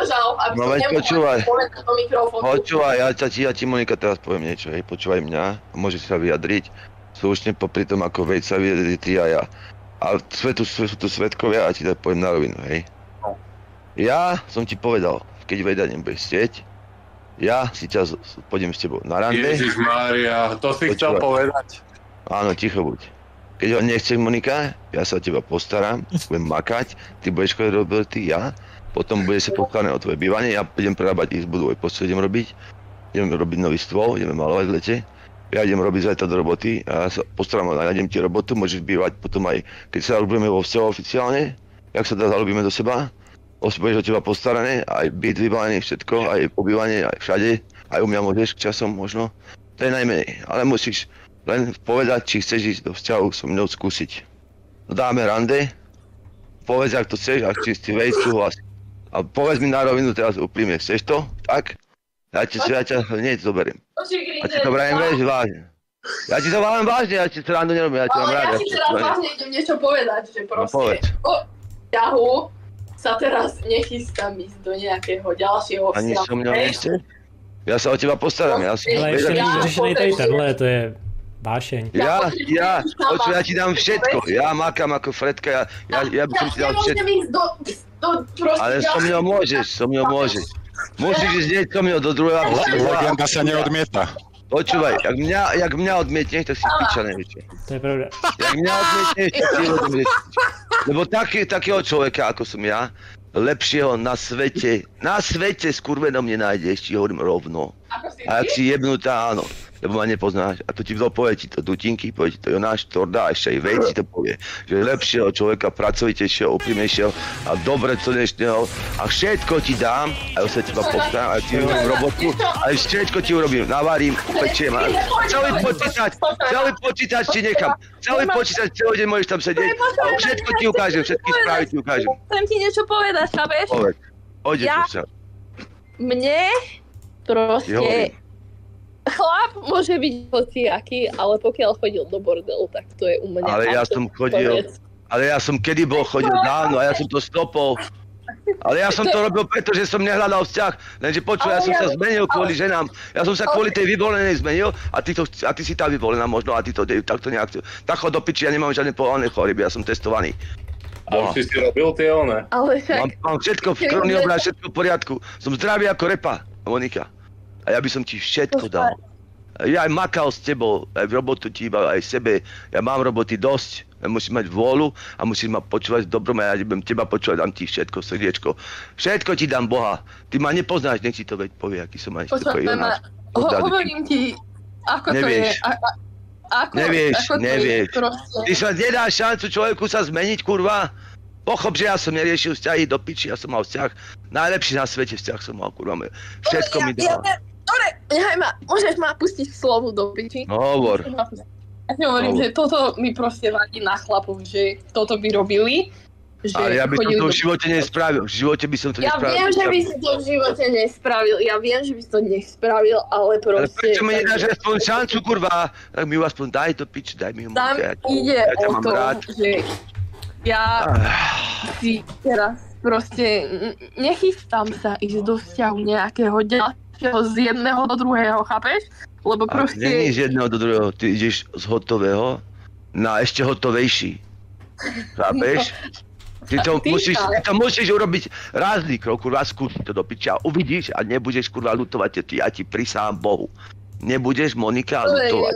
vydržal, aby som nemohla povedať do mikrofónu. Počúvaj, ja ti Monika teraz poviem niečo, hej, počúvaj mňa, môžeš sa vyjadriť, slušne popri tom, ako veď sa vyjadri ty a ja. A sú tu svedkovia a ti to poviem na rovinu, hej. Ja som ti povedal, keď veda nebudeš chcieť, ja si pôjdem s tebou na rande. Ježišmária, to si chcel povedať. Áno, ticho buď. Keď ho nechceš, Monika, ja sa o teba postaram, budem makať, ty budeš chodiť roboty, ja, potom bude sa postaráme o tvoje bývanie, ja idem prerábať izbu, dvoj postel idem robiť nový stôl, ideme malovať v lete, ja idem robiť zajtra do roboty a ja sa postaram, nájdem ti robotu, môžeš bývať potom aj, keď sa robíme vo vzťahu oficiálne, jak sa zalúbime do seba, budeš o teba postarané, aj byt vybavený, všetko, aj pobývanie, aj všade, aj u mňa môžeš časom možno, to je najmenej, ale musíš len povedať, či chceš ísť do vzťahu so mnou skúsiť. Dáme rande, povedz, ak to chceš, ak či veď súhlas. A povedz mi na rovinu teraz úprimne, chceš to? Tak? Ja ťa hneď zoberiem. Ja ti to vrajím vážne. Ja ti to vám vážne, ja ti to randu nerobím, ja ti vám rád. Ale ja ti teraz vážne idem niečo povedať, že proste o vzťahu sa teraz nechystám ísť do nejakého ďalšieho vzťahu. Ani so mňou nechceš? Ja sa o teba postaram, ja som... Ale ešte nevyřešenej tejto, to je... vášeň. Ja ti dám všetko, ja makám ako Fredka, ja by som ti dal všetko. Ale so mňou môžeš. Musíš ísť hneď so mňou do druhého. Legenda sa neodmieta. Počúvaj, jak mňa odmietneš, tak si piča najväčšie. To je pravda. Jak mňa odmietneš, tak si odmietneš. Lebo takého človeka, ako som ja, lepšieho na svete skurvenom nenájdeš, ti hovorím rovno. A ak si jebnutá, áno. Lebo ma nepoznáš. A to ti povie ti to Dutinky, povie ti to Jonáš, Torda, ešte aj Vejci to povie. Že lepšieho človeka, pracovitejšieho, úprimnejšieho a dobre dnešného. A všetko ti dám, a ja sa teba postaram, a ti urobím robotu, a všetko ti urobím, navarím, upečiem. Celý počítač ti nechám. Celý počítač, celý deň môžeš tam sedieť. A všetko ti ukážem, všetky správy ti ukážem. Chcem ti niečo povedať, chápeš? Povedz sa. Mne proste... Chlap môže byť hociaký, ale pokiaľ chodil do bordelu, tak to je u mňa. Ale ja som kedy chodil dávno a ja som to stopol. Ale ja som to robil preto, že som nehľadal vzťah. Lenže počuj, ja som sa zmenil kvôli ženám. Ja som sa kvôli tej vyvolenej zmenil a ty si tá vyvolená možno a ty to takto nejak... Tak chod do piči, ja nemám žiadne pohlavné choroby, ja som testovaný. A už si robil tie one? Mám všetko v krvný obraz, všetko v poriadku. Som zdravý ako repa, Monika. A ja by som ti všetko dal. Ja aj makal s tebou, aj v robotu ti iba, aj sebe. Ja mám roboty dosť. Ja musím mať vôľu a musím ma počúvať v dobrom a ja budem teba počúvať, dám ti všetko, srdiečko. Všetko ti dám Boha. Ty ma nepoznáš, nech si to veď povie, aký som aj spokoj Jonáš. Hovorím ti, ako to je. Nevieš. Ty sa nedáš šancu človeku sa zmeniť, kurva. Pochop, že ja som neriešil vzťahy do piči, ja som mal vzťah. Najlepší na svete vzťah som mal, kurva. Všetko mi dal. Dobre, nechaj ma, môžeš ma pustiť slovu do piči? No hovor. Ja ti hovorím, že toto mi proste vadí na chlapov, že toto by robili. Ale ja by som to v živote nespravil, v živote by som to nespravil. Ja viem, že by si to v živote nespravil, ale proste... Ale prečo mi nedáš aspoň šancu, kurva? Tak mi ju aspoň daj to pič, daj mi ju. Tam ide o to, že ja si teraz proste nechystám sa ísť do vzťahu nejakého ďalšieho z jedného do druhého, chápeš? Lebo proste... Nie z jedného do druhého, ty ideš z hotového na ešte hotovejší. Chápeš? Ty to musíš urobiť rázny krok, kurva, skúsiť to do piča. Uvidíš a nebudeš, kurva, ľutovať, ja ti prisahám Bohu. Nebudeš, Monika, ľutovať.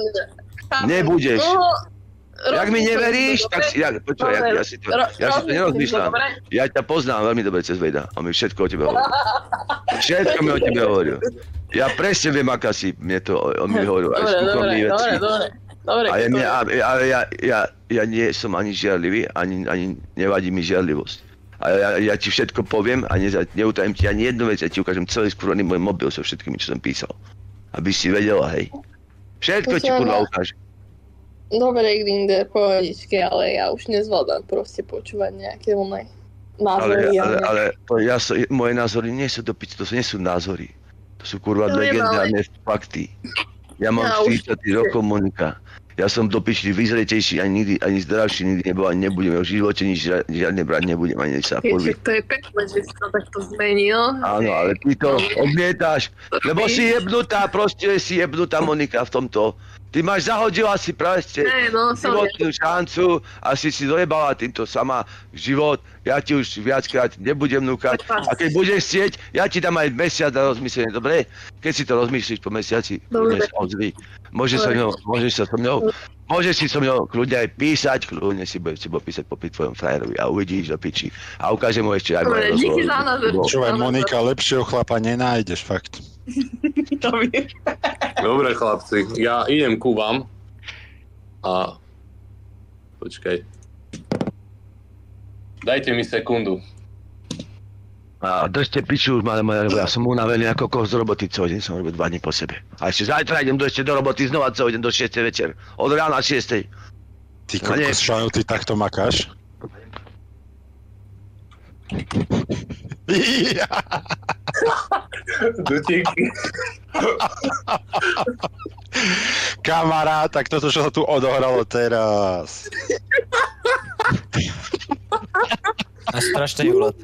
Nebudeš. Jak mi neveríš, tak si... Počúvaj, ja si to nerozmýšľam. Ja ťa poznám veľmi dobre cez Vejda. On mi všetko o tebe hovoril. Všetko mi o tebe hovoril. Ja presne viem, aká si on mi hovoril. Dobre. Ale ja nie som ani žiarlivý, ani nevadí mi žiarlivosť. A ja ti všetko poviem a neutajím ti ani jednu vec, ja ti ukážem celý skurvený môj mobil so všetkými, čo som písal. Aby si vedela, hej. Všetko ti kurva ukážem. Dobre, Grinder, pohodičke, ale ja už nezvládam proste počúvať nejaké názory. Ale moje názory nie sú do piči, to nie sú názory. To sú kurva legendárne fakty. Ja mám 40 rokov, Monika. Ja som do piči vyzretejší, ani zdravší nikdy nebol, ani nebudem. V živote nič žiadne brať nebudem, ani sa porviť. To je pekné, že si to takto zmenil. Áno, ale ty to odmietáš, lebo si jebnutá, proste si jebnutá Monika v tomto. Ty máš zahodila si proste životnú šancu a si dojebala týmto sama život. Ja ti už viackrát nebudem núkať. A keď budeš chcieť, ja ti dám aj mesiac na rozmyslenie, dobre? Keď si to rozmyslíš po mesiaci, kľudne sa ozví. Môžeš si so mnou kľudne aj písať, kľudne si budeš písať popri tvojom frajerovi a uvidíš do piči. A ukážem mu ešte aj moje rozhovor. Počúvaj, Monika, lepšieho chlapa nenájdeš, fakt. Dobre, chlapci, ja idem ku vám a počkaj. Dajte mi sekundu. A držte piču už, ja som unavený ako koho z roboty, celý deň som robil 2 dní po sebe. A ešte zajtra idem ešte do roboty znova celý deň do 6. večer. Od rána 6. Ty kokos, Šajo, ty takto makáš? Dutíky. Kamarát, tak toto, čo sa tu odohralo teraz. A strašný úlet.